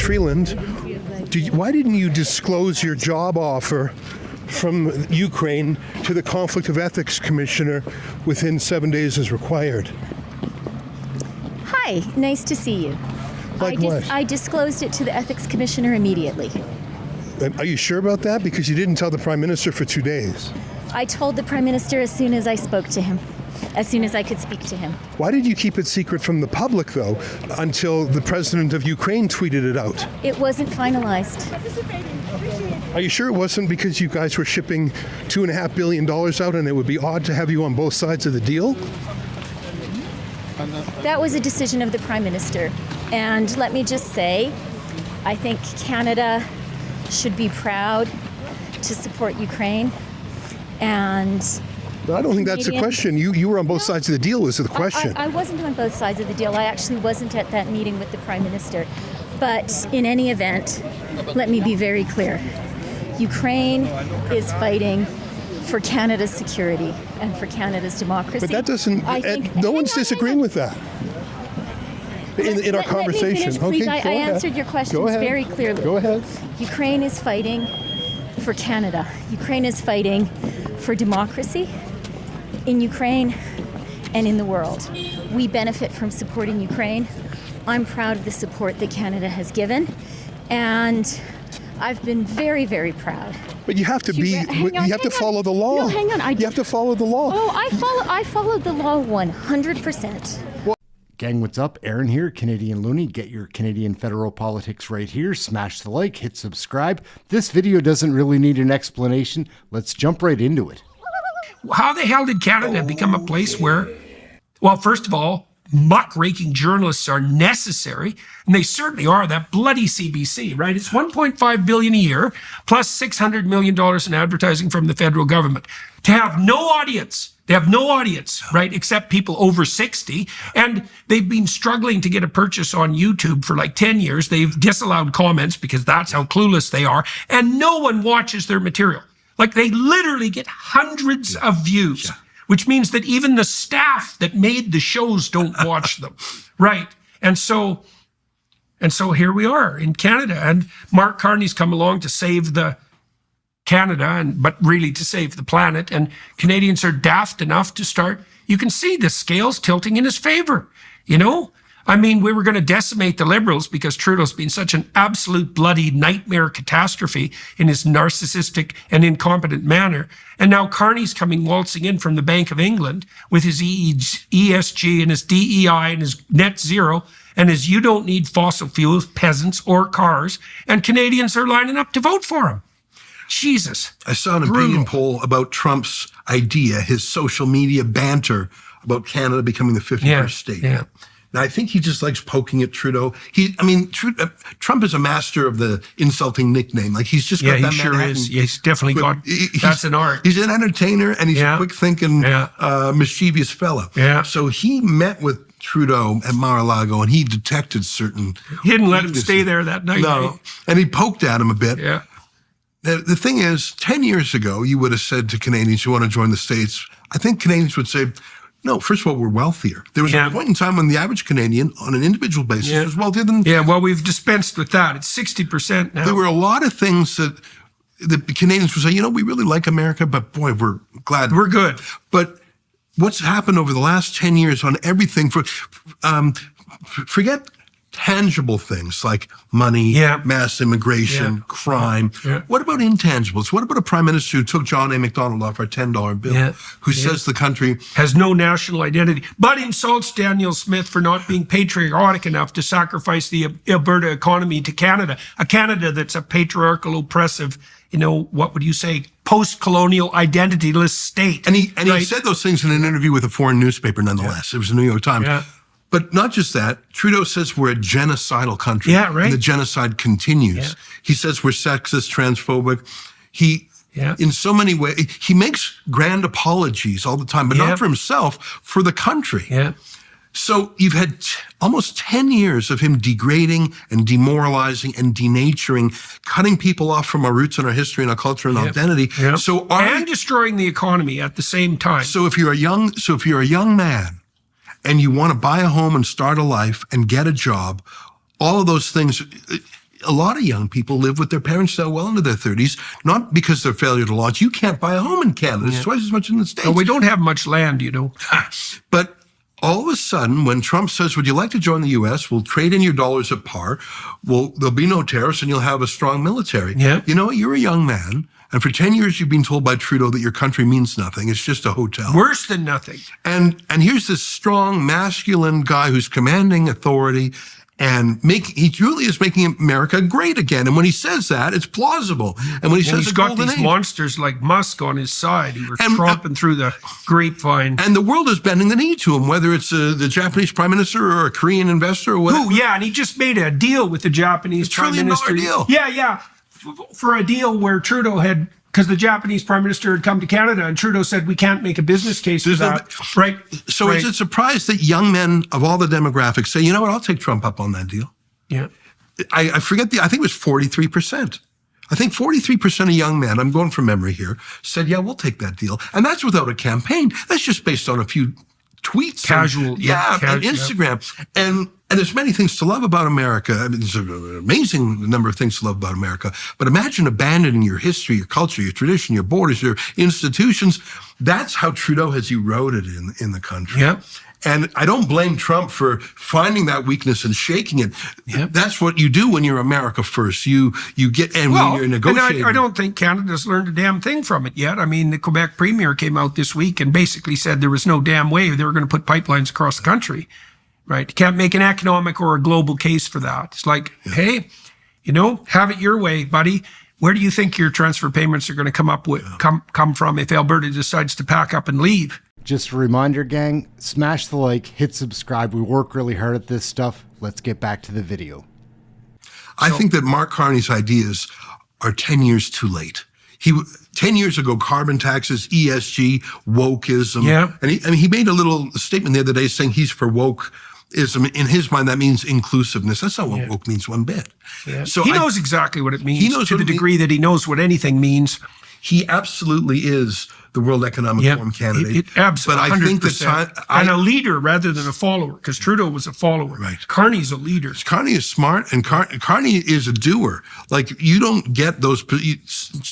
Freeland, why didn't you disclose your job offer from Ukraine to the Conflict of Ethics Commissioner within 7 days as required? Hi, nice to see you. Likewise. I disclosed it to the Ethics Commissioner immediately. And are you sure about that? Because you didn't tell the Prime Minister for 2 days. I told the Prime Minister as soon as I spoke to him, as soon as I could speak to him. Why did you keep it secret from the public, though, until the President of Ukraine tweeted it out? It wasn't finalized. Are you sure it wasn't because you guys were shipping $2.5 billion out and it would be odd to have you on both sides of the deal? That was a decision of the Prime Minister. And let me just say, I think Canada should be proud to support Ukraine. And I don't think that's the question. You were on both sides of the deal is the question. I wasn't on both sides of the deal. I actually wasn't at that meeting with the Prime Minister. But in any event, let me be very clear. Ukraine is fighting for Canada's security and for Canada's democracy. But that doesn't, no one's disagreeing with that in our conversation. Let me finish, please. I answered your questions very clearly. Go ahead. Ukraine is fighting for Canada. Ukraine is fighting for democracy in Ukraine and in the world. We benefit from supporting Ukraine. I'm proud of the support that Canada has given, and I've been very, very proud. But you have to follow the law. No, hang on. You have to follow the law. Oh, I followed the law 100%. Gang, what's up? Aaron here, Canadian Looney. Get your Canadian federal politics right here. Smash the like, hit subscribe. This video doesn't really need an explanation. Let's jump right into it. How the hell did Canada become a place where, well, first of all, muckraking journalists are necessary, and they certainly are. That bloody CBC, right? It's $1.5 billion a year plus $600 million in advertising from the federal government to have no audience. They have no audience, right, except people over 60, and they've been struggling to get a purchase on YouTube for like 10 years. They've disallowed comments because that's how clueless they are, and no one watches their material. Like, they literally get hundreds of views. Which means that even the staff that made the shows don't watch them, right? And so here we are in Canada, and Mark Carney's come along to save the Canada, but really to save the planet. And Canadians are daft enough to start. You can see the scales tilting in his favor. You know, I mean, we were going to decimate the Liberals because Trudeau's been such an absolute bloody nightmare catastrophe in his narcissistic and incompetent manner. And now Carney's coming waltzing in from the Bank of England with his ESG and his DEI and his net zero and his you don't need fossil fuels, peasants, or cars. And Canadians are lining up to vote for him. Jesus. I saw an opinion poll about Trump's idea, his social media banter about Canada becoming the 51st state. Yeah. Now, I think he just likes poking at Trudeau. Trump is a master of the insulting nickname. Like, he's just got that sure Manhattan. Is. He's definitely got, that's an art. He's an entertainer, and he's a quick-thinking, mischievous fellow. Yeah. So he met with Trudeau at Mar-a-Lago, and he detected certain... He didn't let him stay there that night. No, and he poked at him a bit. Yeah. The thing is, 10 years ago, you would have said to Canadians who want to join the States, I think Canadians would say, no, first of all, we're wealthier. There was a point in time when the average Canadian, on an individual basis, was wealthier than... Yeah, well, we've dispensed with that. It's 60% now. There were a lot of things that the Canadians would say, you know, we really like America, but boy, we're glad. We're good. But what's happened over the last 10 years on everything, forget tangible things like money, mass immigration, crime. Yeah. What about intangibles? What about a prime minister who took John A. Macdonald off our $10 bill, who says the country has no national identity, but insults Daniel Smith for not being patriotic enough to sacrifice the Alberta economy to Canada, a Canada that's a patriarchal, oppressive, you know, what would you say, post-colonial, identityless state. And he said those things in an interview with a foreign newspaper, nonetheless. It was the New York Times. Yeah. But not just that, Trudeau says we're a genocidal country. Yeah, right. And the genocide continues. Yeah. He says we're sexist, transphobic. He, in so many ways, he makes grand apologies all the time, but not for himself, for the country. Yeah. So you've had almost 10 years of him degrading and demoralizing and denaturing, cutting people off from our roots and our history and our culture and identity. Yeah. So and destroying the economy at the same time. So if you're a young man, and you want to buy a home and start a life and get a job, all of those things, a lot of young people live with their parents now well into their 30s, not because of their failure to launch. You can't buy a home in Canada. It's twice as much in the States. No, we don't have much land, you know. But all of a sudden, when Trump says, would you like to join the U.S.? We'll trade in your dollars at par. There'll be no tariffs and you'll have a strong military. Yeah. You know what? You're a young man. And for 10 years, you've been told by Trudeau that your country means nothing. It's just a hotel. Worse than nothing. And here's this strong, masculine guy who's commanding authority, and he truly is making America great again. And when he says that, it's plausible. And when he says he's a got golden these age, monsters like Musk on his side who were tromping through the grapevine. and the world is bending the knee to him, whether it's the Japanese prime minister or a Korean investor or whatever. Oh, yeah, and he just made a deal with the Japanese prime $1 trillion minister. deal. Yeah. For a deal where Trudeau had, because the Japanese prime minister had come to Canada and Trudeau said, we can't make a business case for that. Right. So is it surprised that young men of all the demographics say, you know what, I'll take Trump up on that deal? Yeah. I forget I think it was 43%. I think 43% of young men, I'm going from memory here, said, yeah, we'll take that deal. And that's without a campaign. That's just based on a few tweets. Casual. And Instagram. And there's many things to love about America. I mean, there's an amazing number of things to love about America. But imagine abandoning your history, your culture, your tradition, your borders, your institutions. That's how Trudeau has eroded in the country. Yeah. And I don't blame Trump for finding that weakness and shaking it. Yep. That's what you do when you're America first. You get, and when you're negotiating. And I don't think Canada's learned a damn thing from it yet. I mean, the Quebec premier came out this week and basically said there was no damn way they were going to put pipelines across the country. Right? You can't make an economic or a global case for that. It's like, hey, have it your way, buddy. Where do you think your transfer payments are going to come from if Alberta decides to pack up and leave? Just a reminder, gang, smash the like, hit subscribe. We work really hard at this stuff. Let's get back to the video. I think that Mark Carney's ideas are 10 years too late. 10 years ago, carbon taxes, ESG, wokeism. Yeah. And he made a little statement the other day saying he's for wokeism. In his mind, that means inclusiveness. That's not what woke means one bit. Yeah. So he knows exactly what it means. He knows to the degree that he knows what anything means. He absolutely is the World Economic Forum candidate. Absolutely. But I think that and a leader rather than a follower, because Trudeau was a follower. Right. Carney's a leader. Carney is smart, and Carney is a doer. Like, you don't get those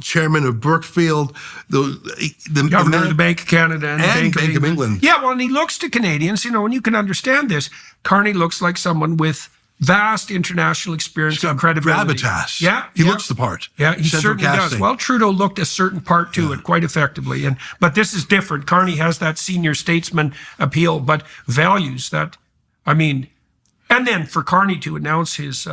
chairman of Brookfield, the governor of the Bank of Canada and the Bank of England. Yeah, well, and he looks to Canadians, and you can understand this. Carney looks like someone with vast international experience and credibility. Gravitas. Yeah. He looks the part. Yeah, he certainly does. Well, Trudeau looked a certain part to it quite effectively. But this is different. Carney has that senior statesman appeal, but values that, and then for Carney to announce his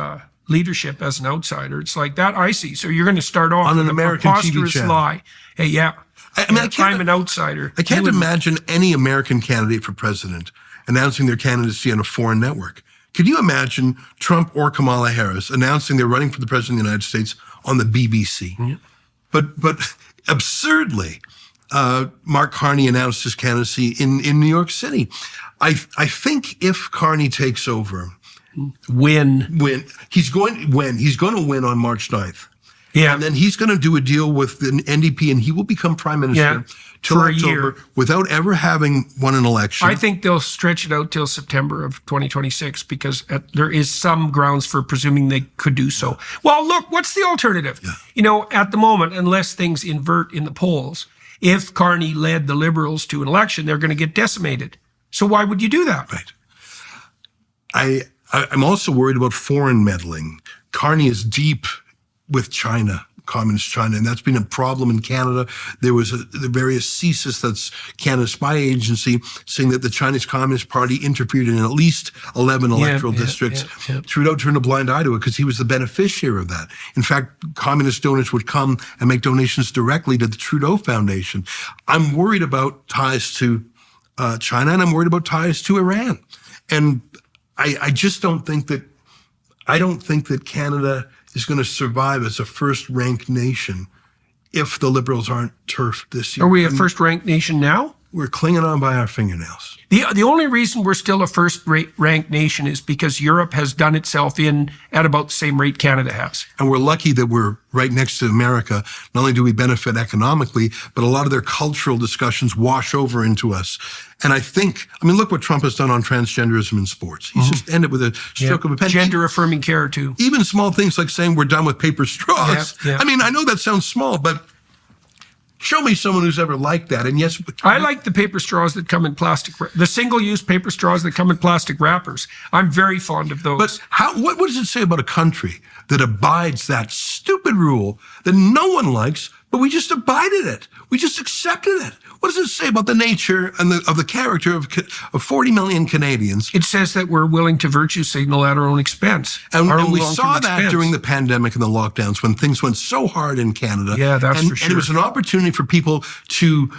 leadership as an outsider, it's like that I see. So you're going to start off on with an American TV channel. Lie. Hey, yeah. I'm an outsider. I can't imagine any American candidate for president announcing their candidacy on a foreign network. Could you imagine Trump or Kamala Harris announcing they're running for the president of the United States on the BBC? Yeah. But absurdly, Mark Carney announced his candidacy in New York City. I think if Carney takes over, he's going to win on March 9th. Yeah. And then he's going to do a deal with the NDP, and he will become prime minister till October without ever having won an election. I think they'll stretch it out till September of 2026 because there is some grounds for presuming they could do so. Well, look, what's the alternative? Yeah. At the moment, unless things invert in the polls, if Carney led the Liberals to an election, they're going to get decimated. So why would you do that? Right. I'm also worried about foreign meddling. Carney is deep with China, communist China, and that's been a problem in Canada. There was the various CSIS, that's Canada's spy agency, saying that the Chinese Communist Party interfered in at least 11 electoral districts. Trudeau turned a blind eye to it because he was the beneficiary of that. In fact, communist donors would come and make donations directly to the Trudeau Foundation. I'm worried about ties to China, and I'm worried about ties to Iran. And I just don't think that Canada is going to survive as a first-ranked nation if the Liberals aren't turfed this year. Are we a first-ranked nation now? we're clinging on by our fingernails. The only reason we're still a first-ranked nation is because Europe has done itself in at about the same rate Canada has. And we're lucky that we're right next to America. Not only do we benefit economically, but a lot of their cultural discussions wash over into us. And I think, look what Trump has done on transgenderism in sports. He's just ended with a stroke of a pen. Gender-affirming care, too. Even small things like saying we're done with paper straws. Yeah. I know that sounds small, but show me someone who's ever liked that. And yes, I like the paper straws that come in plastic, the single-use paper straws that come in plastic wrappers. I'm very fond of those. But what does it say about a country that abides that stupid rule that no one likes, but we just abided it? We just accepted it. What does it say about the nature and of the character of 40 million Canadians? It says that we're willing to virtue signal at our own expense. And we saw that during the pandemic and the lockdowns when things went so hard in Canada. Yeah, that's for sure. And it was an opportunity for people to,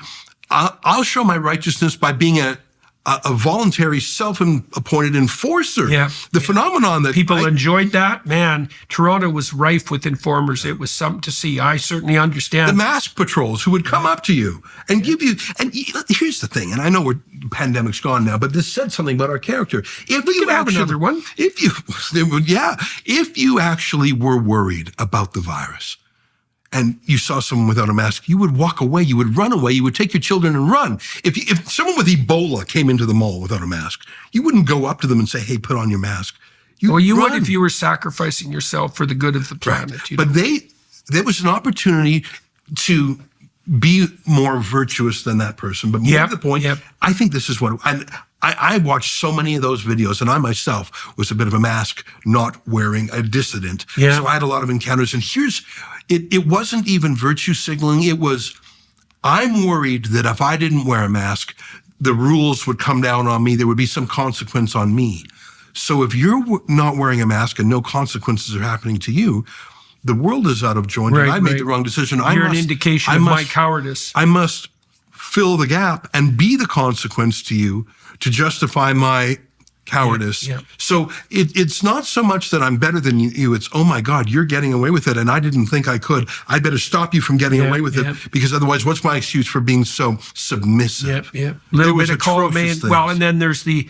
I'll show my righteousness by being a voluntary, self-appointed enforcer. Yeah. The phenomenon that people enjoyed that, man, Toronto was rife with informers. It was something to see. I certainly understand. The mask patrols who would come up to you and give you, and here's the thing, and I know pandemic's gone now, but this said something about our character. If we could have another one. If you actually were worried about the virus, and you saw someone without a mask, you would walk away, you would run away, you would take your children and run. If someone with Ebola came into the mall without a mask, you wouldn't go up to them and say, hey, put on your mask. You would if you were sacrificing yourself for the good of the planet. Right. But there was an opportunity to be more virtuous than that person. But more to the point, I think this is what, and I watched so many of those videos, and I myself was a bit of a mask, not wearing, a dissident. Yeah. So I had a lot of encounters. And it wasn't even virtue signaling. It was, I'm worried that if I didn't wear a mask, the rules would come down on me. There would be some consequence on me. So if you're not wearing a mask and no consequences are happening to you, the world is out of joint. And I made the wrong decision. You're an indication of my cowardice. I must fill the gap and be the consequence to you to justify my cowardice. Yeah. So it's not so much that I'm better than you. It's, oh my God, you're getting away with it, and I didn't think I could. I better stop you from getting away with it, because otherwise, what's my excuse for being so submissive? Little bit of column A. Well, and then there's the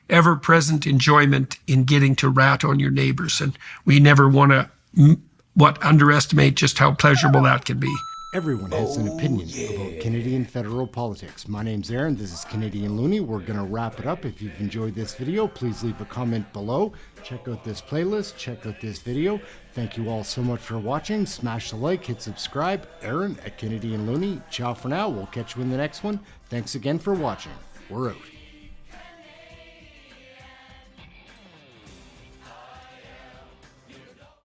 ever-present enjoyment in getting to rat on your neighbors, and we never want to underestimate just how pleasurable that can be. Everyone has an opinion about Canadian federal politics. My name's Aaron. This is Canadian Looney. We're going to wrap it up. If you've enjoyed this video, please leave a comment below. Check out this playlist. Check out this video. Thank you all so much for watching. Smash the like, hit subscribe. Aaron at Canadian Looney. Ciao for now. We'll catch you in the next one. Thanks again for watching. We're out.